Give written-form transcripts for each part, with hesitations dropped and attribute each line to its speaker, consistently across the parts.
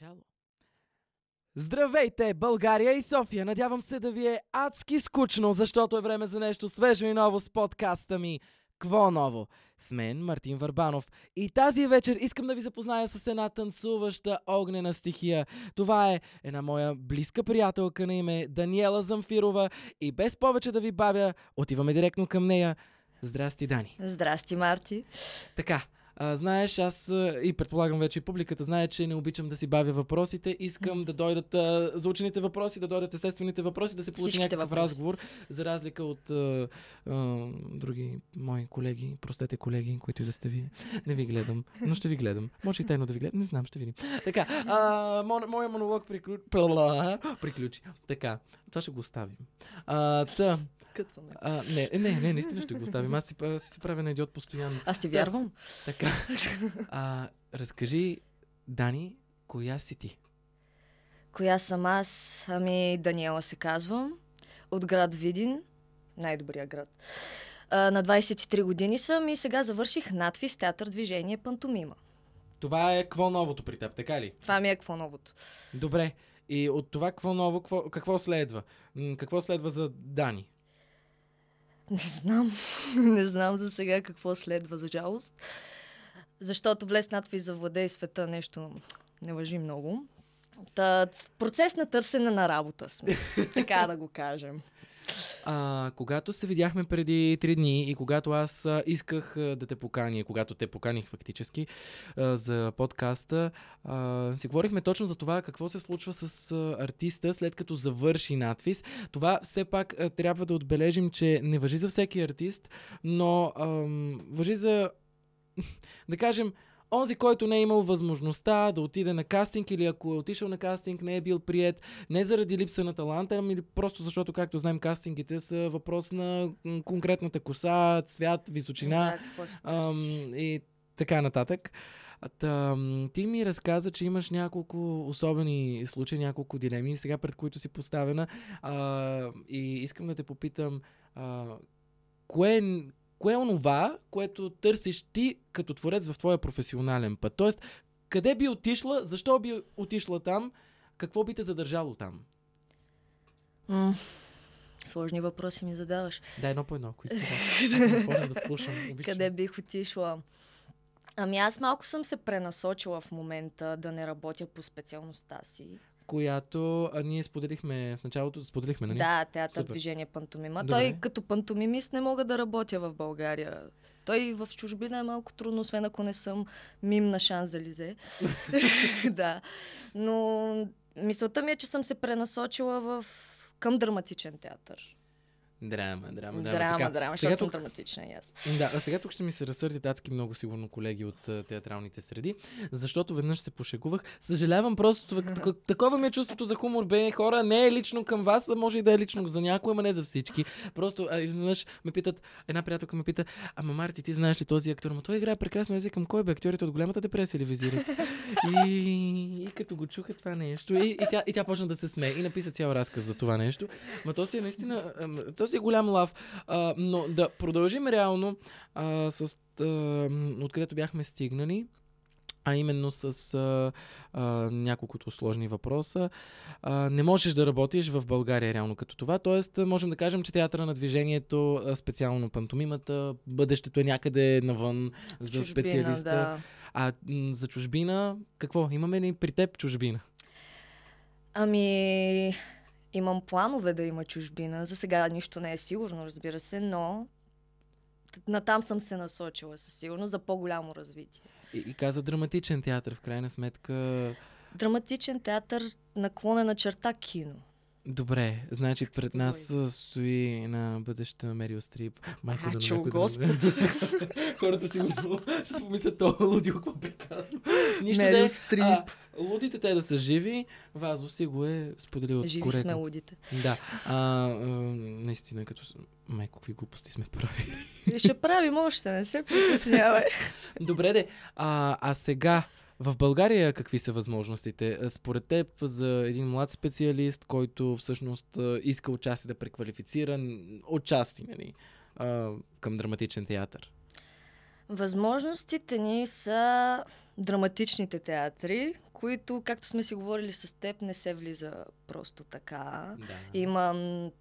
Speaker 1: Начало. Здравейте, България и София! Надявам се да ви е адски скучно, защото е време за нещо свежо и ново с подкаста ми «Кво ново?» С мен, Мартин Върбанов. И тази вечер искам да ви запозная с една танцуваща огнена стихия. Това е една моя близка приятелка на име Даниела Замфирова и без повече да ви бавя, отиваме директно към нея. Здрасти, Дани!
Speaker 2: Здрасти, Марти!
Speaker 1: Така, знаеш, аз и предполагам вече и публиката знае, че не обичам да си бавя въпросите. Искам да дойдат заучените въпроси, да дойдат естествените въпроси, да се получи някакъв разговор, за разлика от други мои колеги, простете колеги, които и да сте вие. Не ви гледам, но ще ви гледам. Може и тайно да ви гледам, не знам, ще видим. Така, моя монолог приключи. Така, това ще го оставим. Не, наистина ще го оставим. Аз си правя на идиот постоянно.
Speaker 2: Аз ти вярвам.
Speaker 1: Така. Разкажи, Дани, коя си ти?
Speaker 2: Коя съм аз? Ами, Даниела се казвам. От град Видин. Най-добрия град. На 23 години съм и сега завърших надфис театър, движение, пантомима.
Speaker 1: Това е какво новото при теб, така ли?
Speaker 2: Това ми е какво новото.
Speaker 1: Добре. И от това какво ново, какво следва? Какво следва за Дани?
Speaker 2: Не знам. Не знам за сега какво следва, за жалост. Защото влез надфис завладее света нещо не важи много. В процес на търсене на работа сме. Така да го кажем.
Speaker 1: Когато се видяхме преди 3 дни и когато аз исках да те поканя, когато те поканих фактически за подкаста, си говорихме точно за това какво се случва с артиста след като завърши надфис. Това все пак трябва да отбележим, че не важи за всеки артист, но важи за, да кажем, онзи, който не е имал възможността да отиде на кастинг или ако е отишъл на кастинг, не е бил приет, не заради липса на таланта, ами просто защото, както знаем, кастингите са въпрос на конкретната коса, цвят, височина и така нататък. Ти ми разказа, че имаш няколко особени случаи, няколко дилеми, сега пред които си поставена, и искам да те попитам, кое е онова, което търсиш ти като творец в твоя професионален път? Тоест, къде би отишла, защо би отишла там, какво би те задържало там?
Speaker 2: Сложни въпроси ми задаваш.
Speaker 1: Да, едно по едно, ако искаш. Да слушам. Обичам.
Speaker 2: Къде бих отишла? Ами аз малко съм се пренасочила в момента да не работя по специалността си.
Speaker 1: Която ние споделихме в началото, нали?
Speaker 2: Да, театър, движение, пантомима. Добре. Той като пантомимист не мога да работя в България. Той в чужбина е малко трудно, освен ако не съм мим на Шанзелизе. Да. Но мисълта ми е, че съм се пренасочила към драматичен театър.
Speaker 1: Драма,
Speaker 2: защото съм драматична и аз.
Speaker 1: Да, а сега тук ще ми се разсърдят адски много сигурно колеги от театралните среди, защото веднъж се пошегувах. Съжалявам, просто такова ми е чувството за хумор, бе, хора, не е лично към вас, а може и да е лично за някой, ама не за всички. Просто изведнъж ме питат, една приятелка ме пита, ама Марти, ти знаеш ли този актьор? Ама той играе прекрасно, аз викам, кой бе, актьорите от Голямата депресия ли визират? И като го чуха това нещо, и тя почна да се смее и написа цял разказ за това нещо. Ма то си е наистина, то си е голям лав. Но да продължим реално откъдето бяхме стигнали, а именно с няколкото сложни въпроса. Не можеш да работиш в България реално като това, т.е. можем да кажем, че театъра на движението, специално пантомимата, бъдещето е някъде навън за чужбина, специалиста.
Speaker 2: Да.
Speaker 1: А за чужбина, какво? Имаме ли при теб чужбина?
Speaker 2: Ами... Имам планове да има чужбина. За сега нищо не е сигурно, разбира се, но натам съм се насочила със сигурност за по-голямо развитие.
Speaker 1: И каза драматичен театър, в крайна сметка.
Speaker 2: Драматичен театър, наклонена черта кино.
Speaker 1: Добре, значи пред нас стои на бъдеща Мерил Стрип.
Speaker 2: Чу, Господ!
Speaker 1: Хората сигурно ще си помислят, това лудио, какво приказва.
Speaker 2: Мерил Стрип.
Speaker 1: Лудите те да са живи, Вазо си го е споделил коректно.
Speaker 2: Живи сме лудите.
Speaker 1: Да. Наистина, като... Майко, какви глупости сме правили.
Speaker 2: И ще правим още, не се притеснявай.
Speaker 1: Добре де. А сега... В България какви са възможностите? Според теб за един млад специалист, който всъщност иска отчасти да преквалифицира отчасти, нали, към драматичен театър?
Speaker 2: Възможностите ни са драматичните театри, които, както сме си говорили с теб, не се влиза просто така.
Speaker 1: Да.
Speaker 2: Има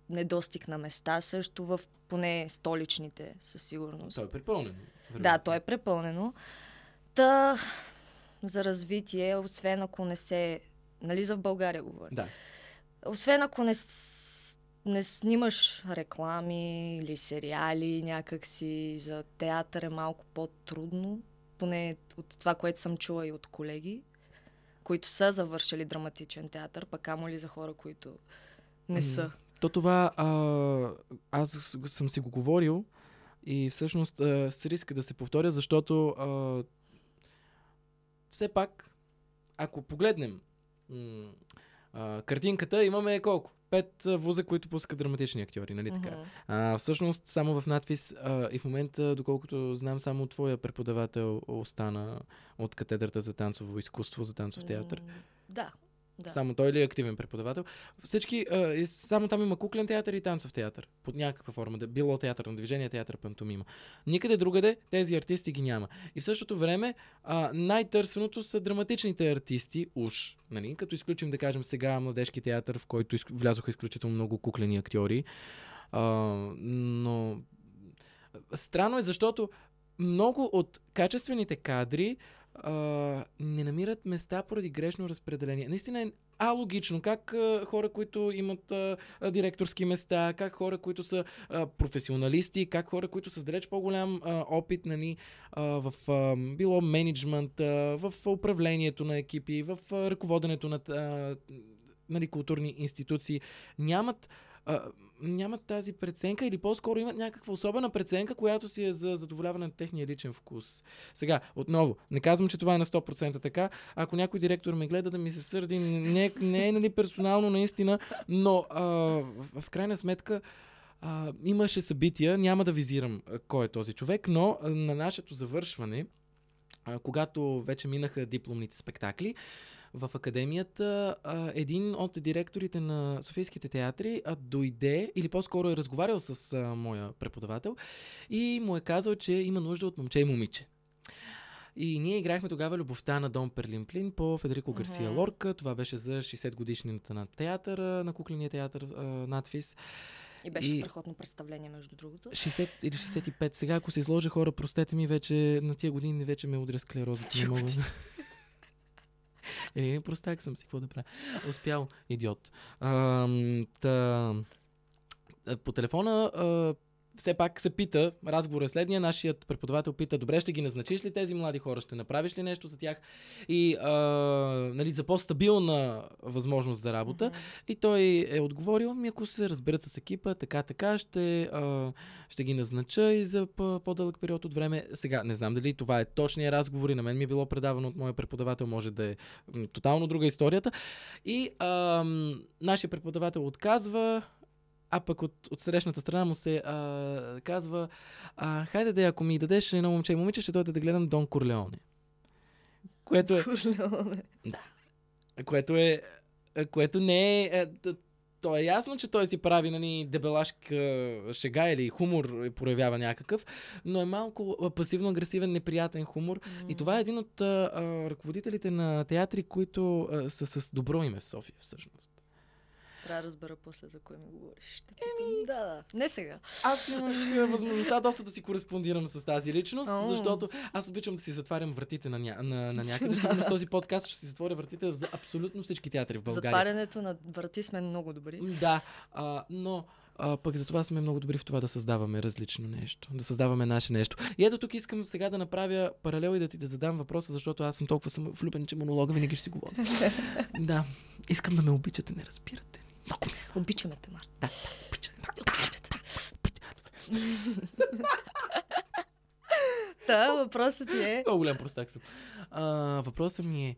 Speaker 2: недостиг на места също в поне столичните, със сигурност.
Speaker 1: То е препълнено.
Speaker 2: Да, то е препълнено. Та за развитие, освен ако не се... Нали за в България говоря?
Speaker 1: Да.
Speaker 2: Освен ако не снимаш реклами или сериали някакси, за театър е малко по-трудно, поне от това, което съм чула и от колеги, които са завършили драматичен театър, пък камо ли за хора, които не са.
Speaker 1: То това аз съм си го говорил и всъщност с риска да се повторя, защото все пак, ако погледнем картинката, имаме колко? 5 вуза, които пускат драматични актьори, нали така? Всъщност, само в надпис и в момента, доколкото знам, само твоя преподавател остана от катедрата за танцово изкуство, за танцов театър.
Speaker 2: Да.
Speaker 1: Само той ли е активен преподавател? Всички, само там има куклен театър и танцов театър. Под някаква форма. Било театър на движение, театър пантомима. Никъде другаде тези артисти ги няма. И в същото време най-търсеното са драматичните артисти, уж. Нали? Като изключим, да кажем, сега младежки театър, в който влязоха изключително много куклени актьори. Но странно е, защото много от качествените кадри не намират места поради грешно разпределение. Наистина е алогично как хора, които имат директорски места, как хора, които са професионалисти, как хора, които са с далеч по-голям опит, нали, в било менеджмент, в управлението на екипи, в ръководенето на нали, културни институции, нямат тази преценка или по-скоро имат някаква особена преценка, която си е за задоволяване на техния личен вкус. Сега, отново, не казвам, че това е на 100% така. Ако някой директор ме гледа да ми се сърди, не е нали, персонално наистина, но в крайна сметка имаше събития, няма да визирам кой е този човек, но на нашето завършване, когато вече минаха дипломните спектакли, в академията един от директорите на Софийските театри дойде, или по-скоро е разговарял с моя преподавател и му е казал, че има нужда от момче и момиче. И ние играхме тогава Любовта на Дон Перлин-Плин по Федерико Гарсия Лорка. Това беше за 60 годишнината на театъра, на кукления театър надфис.
Speaker 2: И беше страхотно представление, между другото.
Speaker 1: 60 или 65. Сега, ако се изложа хора, простете ми, вече на тия години вече ме удря склерозата. Не мога. Простак съм си, какво да правя. Успял, идиот. По телефона все пак се пита, разговорът е следния, нашият преподавател пита, добре, ще ги назначиш ли тези млади хора, ще направиш ли нещо за тях и нали, за по-стабилна възможност за работа. И той е отговорил, ако се разберат с екипа, така, ще ги назнача и за по-дълъг период от време. Сега, не знам дали това е точния разговор и на мен ми е било предавано от моя преподавател, може да е тотално друга историята. И нашия преподавател отказва, а пък от срещната страна му се казва, хайде да, ако ми дадеш едно момче и момиче, ще дойде да гледам Дон Корлеоне. Което е...
Speaker 2: Корлеоне.
Speaker 1: Да. Което не е... То е ясно, че той си прави нали, дебелашка шега или хумор проявява някакъв, но е малко пасивно-агресивен, неприятен хумор. И това е един от ръководителите на театри, които са с добро име в София всъщност.
Speaker 2: Трябва да разбера после за кой ми говориш. Ще питам. Да. Не сега.
Speaker 1: Аз имах възможността доста да си кореспондирам с тази личност, защото аз обичам да си затварям вратите на някъде. Сигурно с този подкаст ще си затворя вратите за абсолютно всички театри в България.
Speaker 2: Затварянето на врати сме много добри.
Speaker 1: Да, но пък за това сме много добри в това да създаваме различно нещо. Да създаваме наше нещо. И ето тук искам сега да направя паралел и да ти да задам въпроса, защото аз съм толкова влюбен, че монолога винаги ще си говоря. Да, искам да ме обичате, не разбирате.
Speaker 2: Обичаме те, Марта.
Speaker 1: Да, обичаме те.
Speaker 2: Да, въпросът ти е...
Speaker 1: Много голям простак съм. Въпросът ми е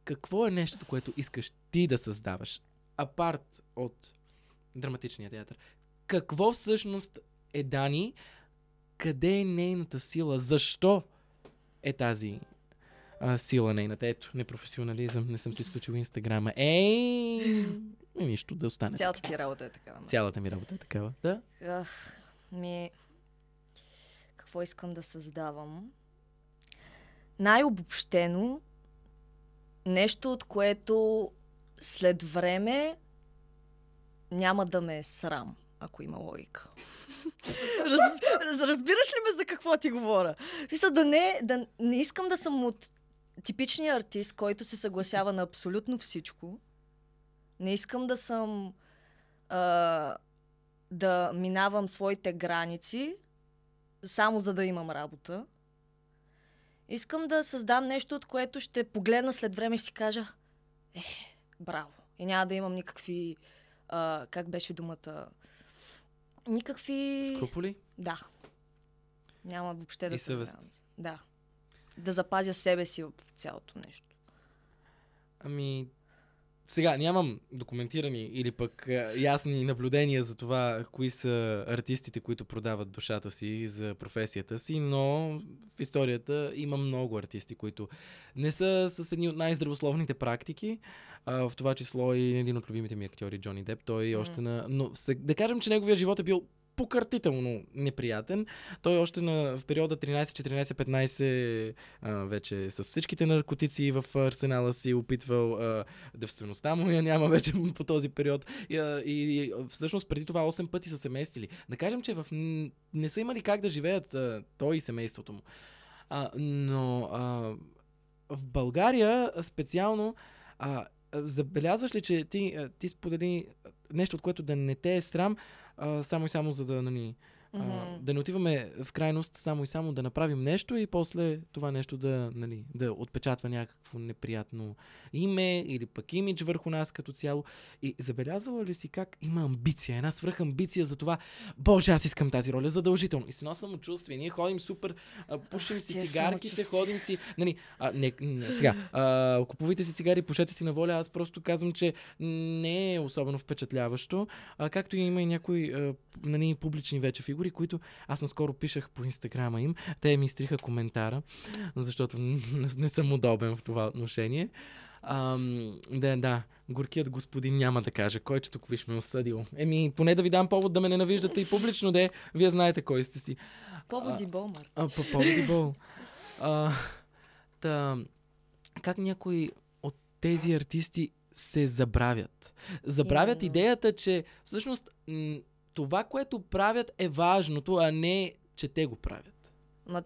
Speaker 1: какво е нещото, което искаш ти да създаваш, апарт от драматичния театър? Какво всъщност е Дани? Къде е нейната сила? Защо е тази сила нейната? Ето, непрофесионализъм. Не съм си изключил Инстаграма. Нищо, да остане.
Speaker 2: Цялата ти работа е такава.
Speaker 1: Цялата ми работа е такава, да?
Speaker 2: Какво искам да създавам? Най-обобщено нещо, от което след време няма да ме е срам, ако има логика. Разбираш ли ме за какво ти говоря? Мисля, да не искам да съм от типичния артист, който се съгласява на абсолютно всичко. Не искам да съм да минавам своите граници само за да имам работа. Искам да създам нещо, от което ще погледна след време и си кажа браво. И няма да имам никакви как беше думата? Никакви...
Speaker 1: Скрупули?
Speaker 2: Да. Няма въобще да
Speaker 1: и съвест.
Speaker 2: Да. Да запазя себе си в цялото нещо.
Speaker 1: Ами, сега нямам документирани или пък ясни наблюдения за това, кои са артистите, които продават душата си за професията си, но в историята има много артисти, които не са с едни от най-здравословните практики, в това число и един от любимите ми актьори, Джони Деп. Той още но да кажем, че неговия живот е бил покъртително неприятен. Той още в периода 13, 14, 15 вече с всичките наркотици в арсенала си опитвал девствеността му я няма вече по този период. И всъщност преди това 8 пъти са се местили. Да кажем, че не са имали как да живеят той и семейството му. Но в България специално забелязваш ли, че ти сподели нещо, от което да не те е срам, само и само за да да не отиваме в крайност, само и само да направим нещо и после това нещо да отпечатва някакво неприятно име или пък имидж върху нас като цяло. И забелязала ли си как има амбиция, една свръхамбиция за това, боже, аз искам тази роля задължително. И си нося самочувствие. Ние ходим супер, пушим си цигарките, ходим си... сега, купувайте си цигари, пушете си на воля. Аз просто казвам, че не е особено впечатляващо. Както и има и някои публични вече фигури, които аз наскоро пишах по Инстаграма им. Те ми изтриха коментара, защото не съм удобен в това отношение. Горкият господин няма да каже кой, че тук виж ме осъдил. Поне да ви дам повод да ме ненавиждате и публично, вие знаете кой сте си.
Speaker 2: Поводи бол, Марк.
Speaker 1: Поводи бол. Как някои от тези артисти се забравят? Забравят идеята, че всъщност това, което правят, е важното, а не, че те го правят.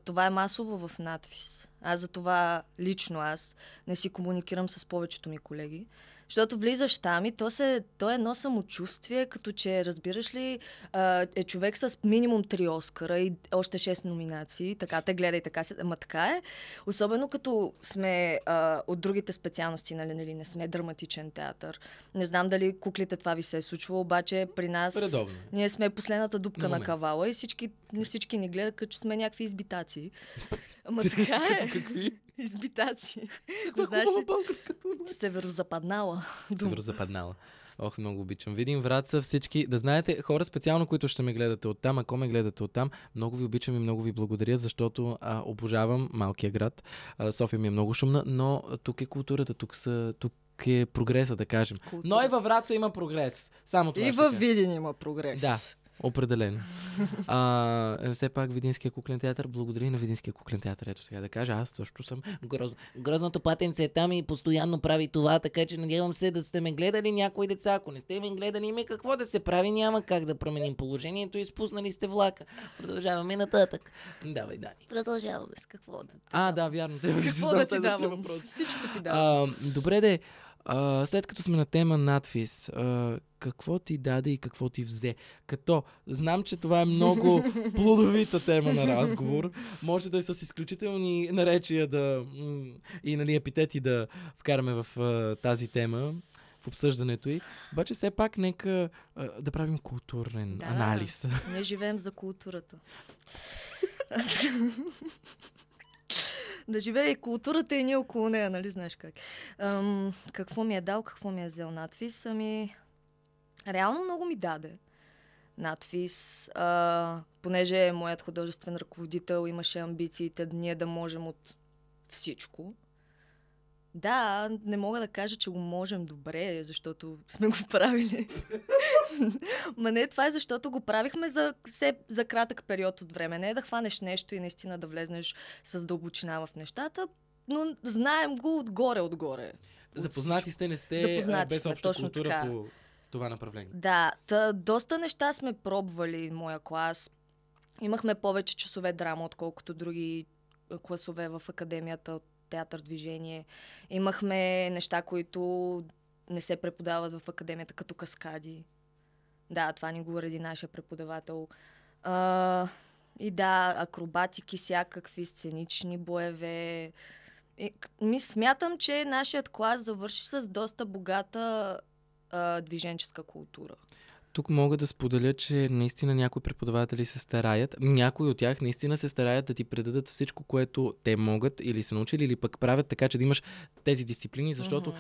Speaker 2: Това е масово в надвис. Аз за това лично не си комуникирам с повечето ми колеги. Защото влизаш там и то е едно самочувствие, като че, разбираш ли, е човек с минимум 3 Оскара и още 6 номинации. Така те гледай, така е. Особено като сме от другите специалности, нали, не сме драматичен театър. Не знам дали куклите това ви се е случвало, обаче при нас
Speaker 1: редовно.
Speaker 2: Ние сме последната дупка на кавала и всички ни гледат, като че сме някакви избитаци. Ама така е.
Speaker 1: Какви?
Speaker 2: Избитаци. Знаеш ли? Северозападнала.
Speaker 1: Северозападнала. Ох, много обичам. Видим Враца, всички. Да знаете, хора специално, които ще ме гледате оттам, ако ме гледате оттам, много ви обичам и много ви благодаря, защото обожавам малкия град. София ми е много шумна, но тук е културата, тук е прогреса, да кажем. Но и във Враца има прогрес. Само това
Speaker 2: и във Видин има прогрес.
Speaker 1: Да. Определено. Все пак Видинския куклен театър, благодаря на Видинския куклен театър. Ето сега да кажа, аз също съм грозното патенце е там и постоянно прави това, така че надявам се да сте ме гледали някои деца. Ако не сте ме гледали, какво да се прави, няма как да променим положението и спуснали сте влака. Продължаваме нататък. Давай, Дани.
Speaker 2: Продължаваме с какво
Speaker 1: да, вярно. Трябва
Speaker 2: да ти давам? Всичко ти давам.
Speaker 1: Добре, след като сме на тема надвис, какво ти даде и какво ти взе? Като знам, че това е много плодовита тема на разговор. Може да е с изключителни наречия и епитети да вкараме в тази тема, в обсъждането й. Обаче все пак нека да правим културен анализ.
Speaker 2: Ние живеем за културата. Да живее и културата и ние около нея, нали знаеш как. Какво ми е дал, какво ми е взел надвис? Реално много ми даде надвис, понеже моят художествен ръководител имаше амбициите ние да можем от всичко. Да, не мога да кажа, че го можем добре, защото сме го правили. Ма не, това е защото го правихме за кратък период от време. Не е да хванеш нещо и наистина да влезнеш с дълбочина в нещата. но знаем го отгоре.
Speaker 1: Запознати сте, не сте без обща култура така. По това направление.
Speaker 2: Да, доста неща сме пробвали моя клас. Имахме повече часове драма, отколкото други класове в академията от театър движение. Имахме неща, които не се преподават в академията, като каскади. Да, това ни го уреди нашия преподавател. И да, акробатики, всякакви сценични боеве. Смятам, че нашият клас завърши с доста богата движенческа култура.
Speaker 1: Тук мога да споделя, че наистина някои преподаватели се стараят. Някои от тях наистина се стараят да ти предадат всичко, което те могат или са научили, или пък правят така, че да имаш тези дисциплини, защото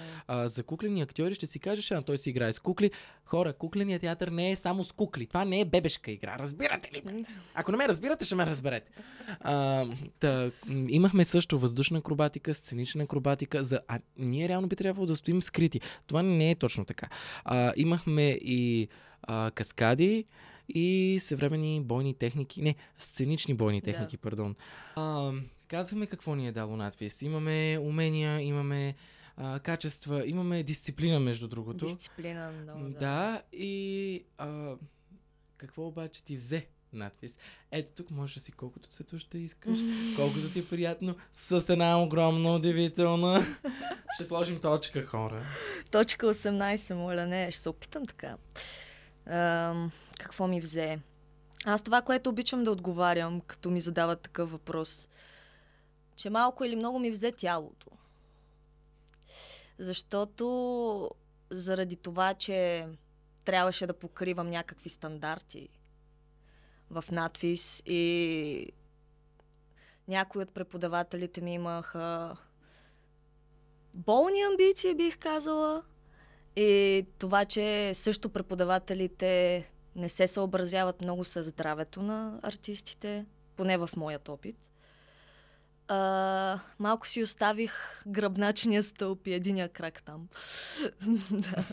Speaker 1: за куклени актьори ще си кажеш, той си играе с кукли. Хора, кукленият театър не е само с кукли. Това не е бебешка игра. Разбирате ли? Ако не ме разбирате, ще ме разберете. Имахме също въздушна акробатика, сценична акробатика. Ние реално би трябвало да стоим скрити. Това не е точно така. Имахме и каскади и съвременни бойни техники. Не, сценични бойни техники, пардон. Казахме какво ни е дало надвис. Имаме умения, имаме качества, имаме дисциплина, между другото.
Speaker 2: Дисциплина, много,
Speaker 1: да. И какво обаче ти взе надвис? Ето тук можеш да си колкото цвето ще искаш, колкото ти е приятно, с една огромна, удивителна. Ще сложим точка, хора.
Speaker 2: Точка 18, моля, не, ще се опитам така. Какво ми взе? Аз това, което обичам да отговарям, като ми задават такъв въпрос, че малко или много ми взе тялото. Защото заради това, че трябваше да покривам някакви стандарти в надвис и някои от преподавателите ми имаха болни амбиции, бих казала. И това, че също преподавателите не се съобразяват много с здравето на артистите, поне в моят опит. Малко си оставих гръбначния стълб и единия крак там. Да.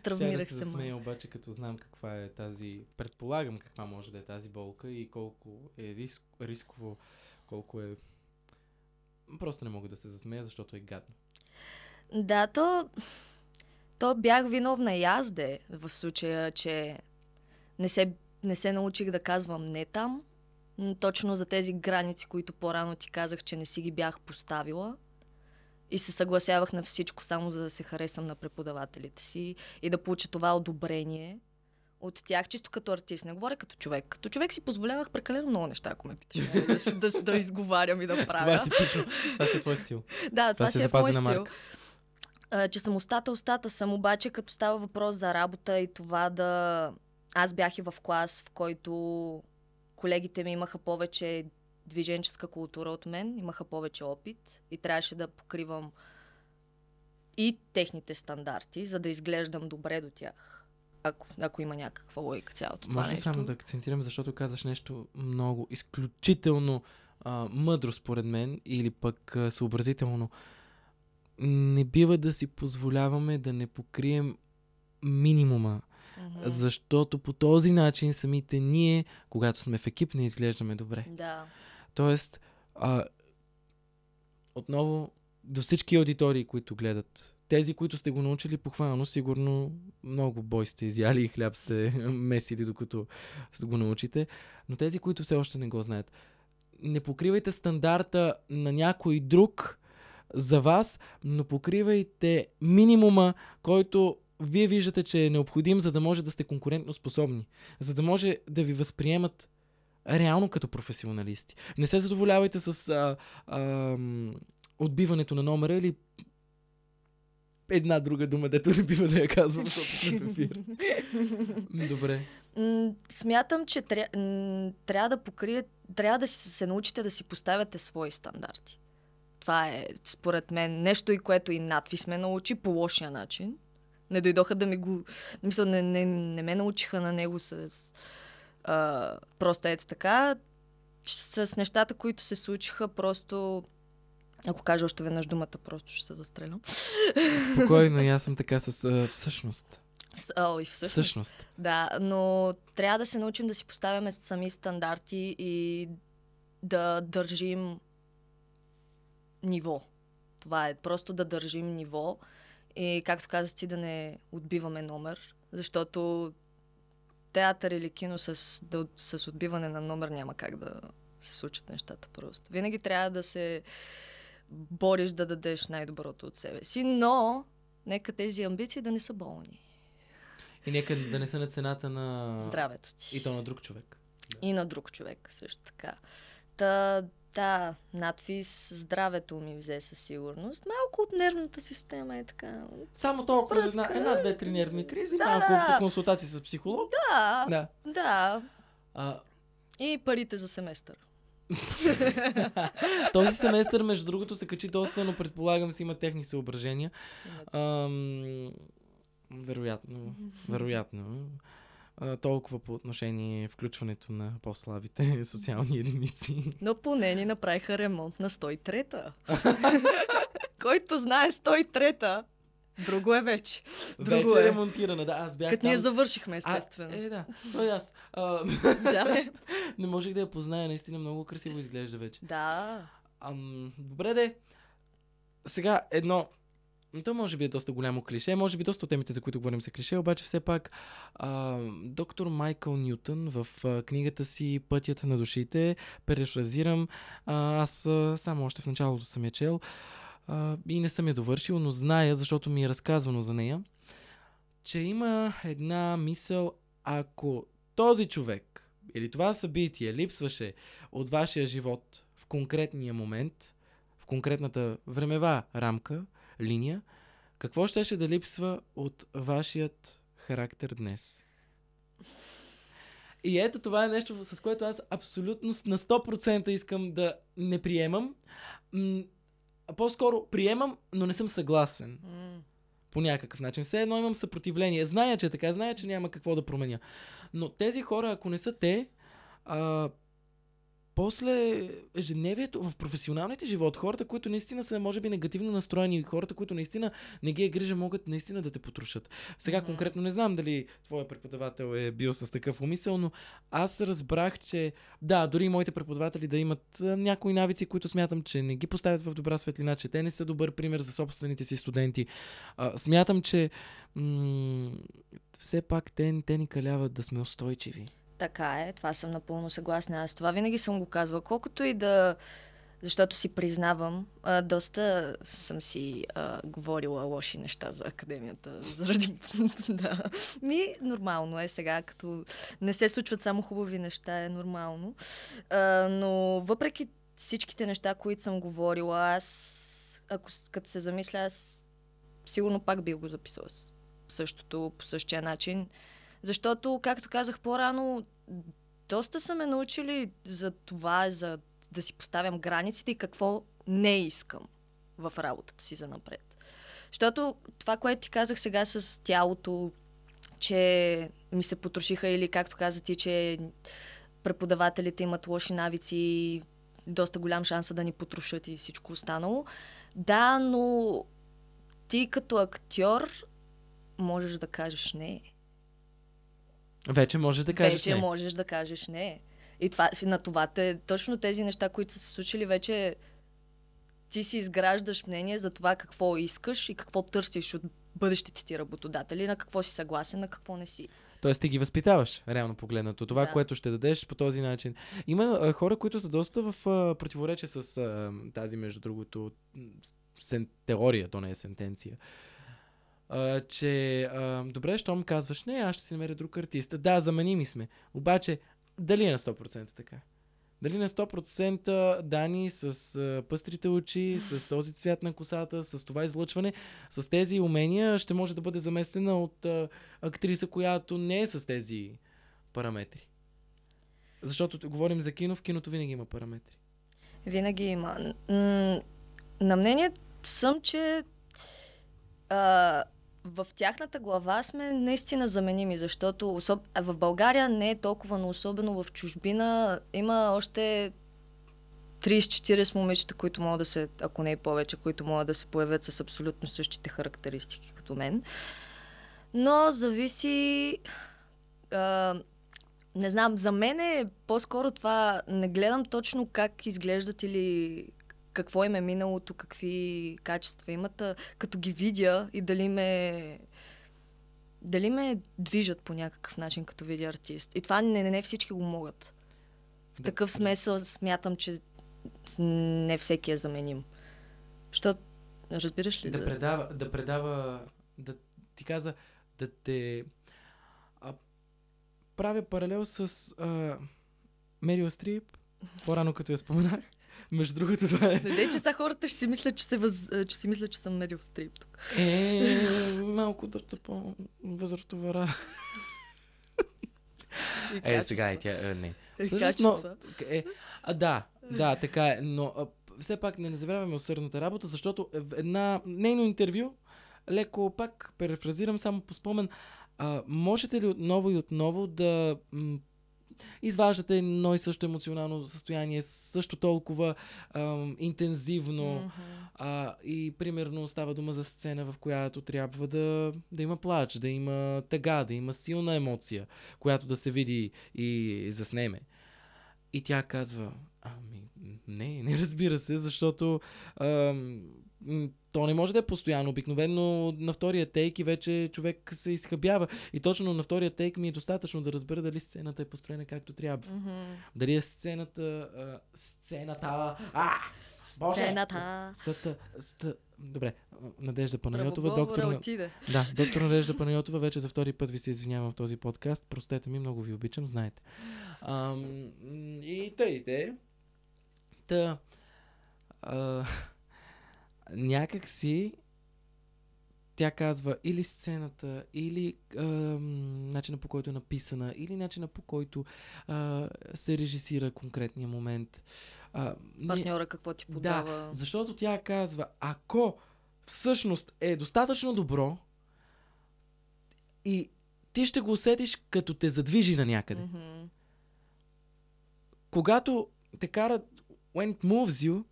Speaker 2: Травмирах се.
Speaker 1: Ще да се смея обаче, като знам каква е тази... Предполагам каква може да е тази болка и колко е рисково, колко е... Просто не мога да се засмея, защото е гадно.
Speaker 2: Да, то бях виновна и аз в случая, че не се научих да казвам не там. Точно за тези граници, които по-рано ти казах, че не си ги бях поставила. И се съгласявах на всичко, само за да се харесам на преподавателите си и да получа това одобрение от тях, чисто като артист. Не говоря като човек. Като човек си позволявах прекалено много неща, ако ме питаш. Да изговарям и да правя.
Speaker 1: Това е типично. Това си е твой стил.
Speaker 2: Да, това си е мой стил. Че съм устата съм, обаче като става въпрос за работа и това да... Аз бях и в клас, в който колегите ми имаха повече движенческа култура от мен, имаха повече опит и трябваше да покривам и техните стандарти, за да изглеждам добре до тях. Ако има някаква логика цялото това нещо.
Speaker 1: Може само да акцентирам, защото казваш нещо много изключително мъдро според мен или пък съобразително. Не бива да си позволяваме да не покрием минимума. Защото по този начин самите ние, когато сме в екип, не изглеждаме добре.
Speaker 2: Да.
Speaker 1: Тоест, отново, до всички аудитории, които гледат, тези, които сте го научили похвално, сигурно много бой сте изяли и хляб сте месили, докато го научите, но тези, които все още не го знаят, не покривайте стандарта на някой друг за вас, но покривайте минимума, който вие виждате, че е необходим, за да може да сте конкурентно способни. За да може да ви възприемат реално като професионалисти. Не се задоволявайте с отбиването на номера или една друга дума, дето не бива да я казвам, защото сме в ефир. Добре.
Speaker 2: Смятам, че трябва да се научите да си поставяте свои стандарти. Това е, според мен, нещо, и което и надвис ме научи по лошия начин. Не дойдоха да ми го... Мисля, не ме научиха на него с... просто ето така. С нещата, които се случиха, просто... Ако кажа още веднъж думата, просто ще се застрелям.
Speaker 1: Спокойно, и аз съм така с всъщност.
Speaker 2: И всъщност. Да, но трябва да се научим да си поставяме сами стандарти и да държим ниво. Това е просто да държим ниво и, както казах ти, да не отбиваме номер, защото театър или кино с отбиване на номер няма как да се случат нещата просто. Винаги трябва да се бориш да дадеш най-доброто от себе си, но нека тези амбиции да не са болни.
Speaker 1: И нека да не са на цената на
Speaker 2: здравето ти.
Speaker 1: И то на друг човек.
Speaker 2: Да. И на друг човек също така. Да, надвис здравето ми взе със сигурност. Малко от нервната система е така.
Speaker 1: Само толкова една-две-три нервни кризи, малко по консултации с психолог.
Speaker 2: Да. И парите за семестър.
Speaker 1: Този семестър, между другото, се качи доста, но предполагам си има техни съображения. Вероятно. Толкова по отношение включването на по-слабите социални единици.
Speaker 2: Но поне ни направиха ремонт на 103-та. Който знае 103-та, друго е вече.
Speaker 1: Вече е ремонтирана, да. Аз бях
Speaker 2: като ние завършихме, естествено.
Speaker 1: Да. Той аз.
Speaker 2: Да.
Speaker 1: Не можех да я позная, наистина много красиво изглежда вече.
Speaker 2: Да.
Speaker 1: Добре де. Сега едно. То може би е доста голямо клише, може би доста от темите, за които говорим са клише, обаче все пак доктор Майкъл Нютън в книгата си Пътят на душите, перефразирам, аз само още в началото съм я чел и не съм я довършил, но зная, защото ми е разказвано за нея, че има една мисъл, ако този човек или това събитие липсваше от вашия живот в конкретния момент, в конкретната времева рамка, линия, какво щеше да липсва от вашият характер днес? И ето това е нещо, с което аз абсолютно на 100% искам да не приемам. По-скоро приемам, но не съм съгласен. По някакъв начин. Все едно имам съпротивление. Зная, че така, зная, че няма какво да променя. Но тези хора, ако не са те, после ежедневието в професионалните живот, хората, които наистина са, може би, негативно настроени, хората, които наистина не ги е грижа, могат наистина да те потрушат. Сега конкретно не знам дали твоя преподавател е бил с такъв умисъл, но аз разбрах, че да, дори моите преподаватели да имат някои навици, които смятам, че не ги поставят в добра светлина, че те не са добър пример за собствените си студенти. Смятам, че все пак те ни каляват да сме устойчиви.
Speaker 2: Така е, това съм напълно съгласна. Аз това винаги съм го казвала. Колкото и да... Защото си признавам, доста съм си говорила лоши неща за академията. Заради... да. Нормално е сега, като не се случват само хубави неща, е нормално. Но въпреки всичките неща, които съм говорила, аз, като се замисля, аз сигурно пак бих го записала същото, по същия начин. Защото, както казах по-рано, доста са ме научили за това, за да си поставям границите и какво не искам в работата си за напред. Защото това, което ти казах сега с тялото, че ми се потрошиха или, както каза ти, че преподавателите имат лоши навици и доста голям шанс да ни потрошат и всичко останало. Да, но ти като актьор можеш да кажеш не.
Speaker 1: Вече можеш да кажеш
Speaker 2: не. Вече можеш да кажеш не. И на това точно тези неща, които са се случили, вече ти си изграждаш мнение за това какво искаш и какво търсиш от бъдещите ти работодатели, на какво си съгласен, на какво не си.
Speaker 1: Тоест ти ги възпитаваш, реално погледнато. Това, което ще дадеш по този начин. Има хора, които са доста в противоречие с тази, между другото, теория, то не е сентенция. Че добре, щом казваш, не, аз ще си намеря друг артист. Да, заменими сме. Обаче, дали е на 100% така? Дали на 100% Дани с пъстрите очи, с този цвят на косата, с това излъчване, с тези умения ще може да бъде заместена от актриса, която не е с тези параметри? Защото говорим за кино, в киното винаги има параметри.
Speaker 2: Винаги има. На мнение съм, че в тяхната глава сме наистина заменими, защото в България не е толкова, но особено в чужбина има още 30-40 момичета, които могат да се, ако не и повече, които могат да се появят с абсолютно същите характеристики като мен. Но зависи... не знам, за мен е по-скоро това... Не гледам точно как изглеждат или какво им е миналото, какви качества имат, като ги видя и дали ме движат по някакъв начин, като видя артист. И това не всички го могат. В такъв смисъл смятам, че не всеки е заменим. Защото, разбираш ли?
Speaker 1: Да предава, да ти каза, да те правя паралел с Мерил Стрип, по-рано като я споменах. Между другото, това е...
Speaker 2: Не, че са хората ще си мислят, че си мисля, че съм Мерил Стрип тук.
Speaker 1: Малко доста по-възрастова. Сега и тя... Не.
Speaker 2: Качества.
Speaker 1: Да, така е. Но все пак не забравяме усърдната работа, защото една нейно интервю, леко пак перефразирам само по спомен, можете ли отново и отново да изваждате едно и също емоционално състояние, също толкова интензивно и примерно става дума за сцена, в която трябва да има плач, да има тъга, да има силна емоция, която да се види и заснеме. И тя казва, не разбира се, защото то не може да е постоянно. Обикновено на втория тейк и вече човек се изхъбява. И точно на втория тейк ми е достатъчно да разбера дали сцената е построена както трябва. Дали е сцената... Добре, Надежда Панайотова. Доктор Надежда Панайотова, вече за втори път ви се извинявам в този подкаст. Простете ми, много ви обичам, знаете. И тъй. Някак си тя казва или сцената, или начина по който е написана, или начина по който се режисира конкретния момент.
Speaker 2: Партньора какво ти подава.
Speaker 1: Да, защото тя казва, ако всъщност е достатъчно добро и ти ще го усетиш като те задвижи на някъде. Когато те карат when it moves you,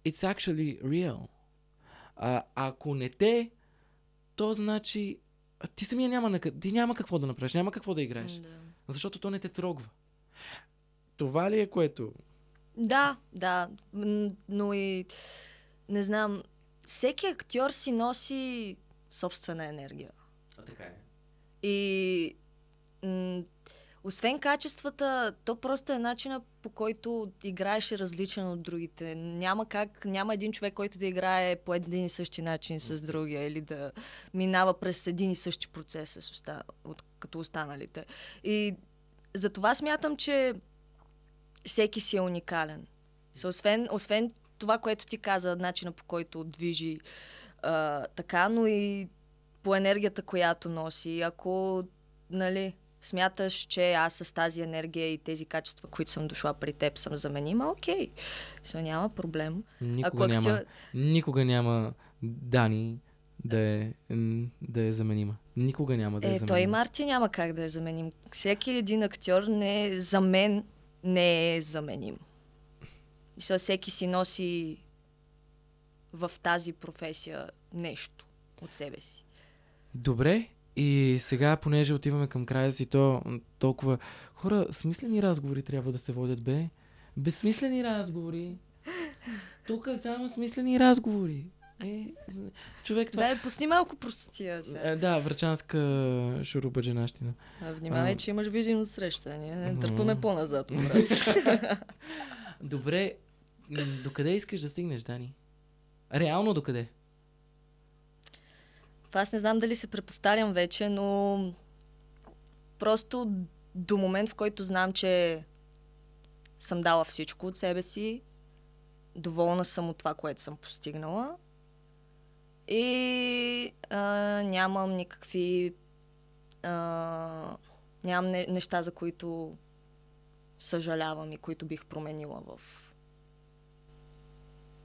Speaker 1: it's actually real. Ако не те, то значи ти самия няма какво да направиш, няма какво да играеш. Да. Защото то не те трогва. Това ли е което? Да,
Speaker 2: но и не знам, всеки актьор си носи собствена енергия.
Speaker 1: Така е.
Speaker 2: И освен качествата, то просто е начина, по който играеш различен от другите. Няма един човек, който да играе по един и същи начин с другия или да минава през един и същи процес като останалите. И затова смятам, че всеки си е уникален. Освен това, което ти каза, начина по който движи така, но и по енергията, която носи. Ако, смяташ, че аз с тази енергия и тези качества, които съм дошла при теб, съм заменима, окей. Няма проблем.
Speaker 1: Никога няма Дани да е заменима. Никога няма да е заменима.
Speaker 2: Той и Марти няма как да е заменим. Всеки един актьор за мен не е заменим. И всеки си носи в тази професия нещо от себе си.
Speaker 1: Добре. И сега, понеже отиваме към края си, то толкова... Хора, смислени разговори трябва да се водят, бе. Безсмислени разговори. Тук само смислени разговори. Човек това...
Speaker 2: пусни малко простотия.
Speaker 1: Да, врачанска шурубаджанащина.
Speaker 2: Внимавай, че имаш видимо среща. Не дърпаме по-назад.
Speaker 1: Добре, докъде искаш да стигнеш, Дани? Реално докъде?
Speaker 2: Аз не знам дали се преповтарям вече, но просто до момент, в който знам, че съм дала всичко от себе си, доволна съм от това, което съм постигнала и нямам никакви нямам неща, за които съжалявам и които бих променила в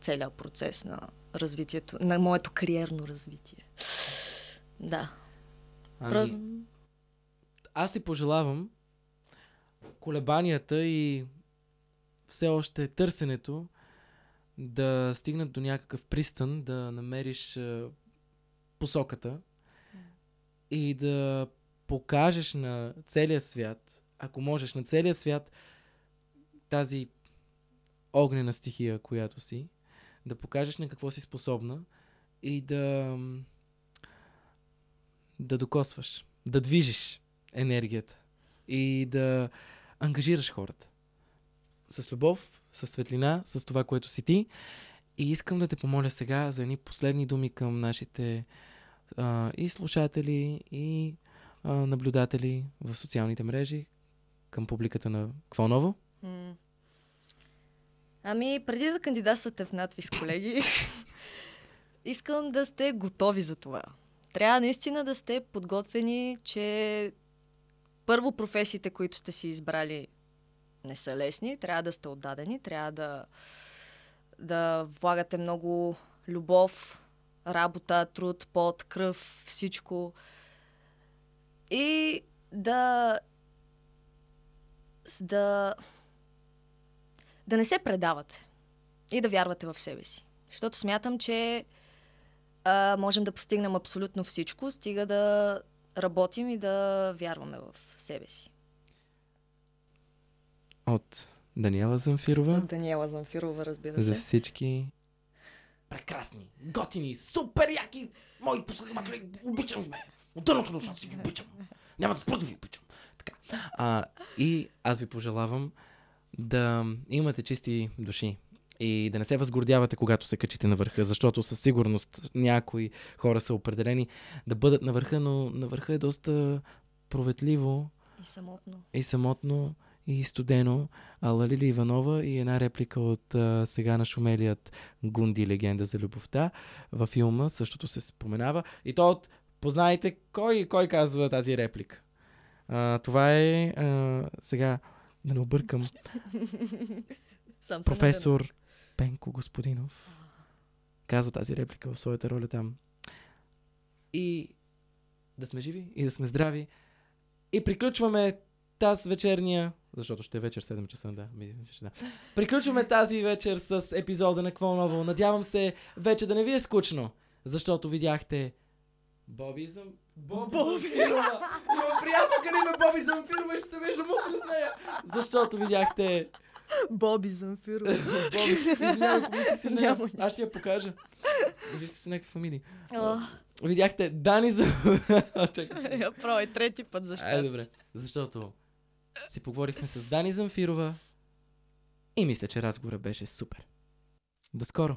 Speaker 2: целият процес на развитието, на моето кариерно развитие. Да.
Speaker 1: Аз си пожелавам колебанията и все още търсенето да стигнат до някакъв пристан, да намериш посоката и да покажеш на целия свят, ако можеш, на целия свят тази огнена стихия, която си, да покажеш на какво си способна и да докосваш, да движиш енергията и да ангажираш хората. С любов, с светлина, с това, което си ти. И искам да те помоля сега за едни последни думи към нашите и слушатели, и наблюдатели в социалните мрежи, към публиката на Какво ново?
Speaker 2: Ами, преди да кандидатствате в надвис, колеги, искам да сте готови за това. Трябва наистина да сте подготвени, че първо професиите, които сте си избрали, не са лесни, трябва да сте отдадени, трябва да влагате много любов, работа, труд, пот, кръв, всичко. И да не се предавате и да вярвате в себе си. Защото смятам, че можем да постигнем абсолютно всичко, стига да работим и да вярваме в себе си.
Speaker 1: От Даниела Замфирова.
Speaker 2: От Даниела Замфирова, разбира се.
Speaker 1: За всички прекрасни, готини, супер яки мои последователи. Обичам ви, бе. От дъното на душата си ви обичам. Няма да спра да ви обичам. Така. И аз ви пожелавам да имате чисти души и да не се възгордявате, когато се качите на върха, защото със сигурност някои хора са определени да бъдат на върха, но на върха е доста проветливо. И самотно. И студено. Лили Иванова и една реплика от сега на шумелият Гунди, легенда за любовта. Във филма същото се споменава. И то познайте кой казва тази реплика. Това е сега да не объркам. Професор Пенко Господинов казва тази реплика в своята роля там. И да сме живи, и да сме здрави. И приключваме тази вечерния, защото ще е вечер 7 часа, да. Приключваме тази вечер с епизода на Какво ново. Надявам се вече да не ви е скучно, защото видяхте Боби Замфирова. Има приятелка на име Боби Замфирова и ще се виждам утре с нея. Защото видяхте
Speaker 2: Боби Замфирова.
Speaker 1: Извинявай, помислих си нея. Аз ще я покажа. Вие сте си някакви фамилии. Видяхте Дани Замфирова.
Speaker 2: Я пробвай трети път, защо?
Speaker 1: Добре. Защото си поговорихме с Дани Замфирова и мисля, че разговорът беше супер. До скоро!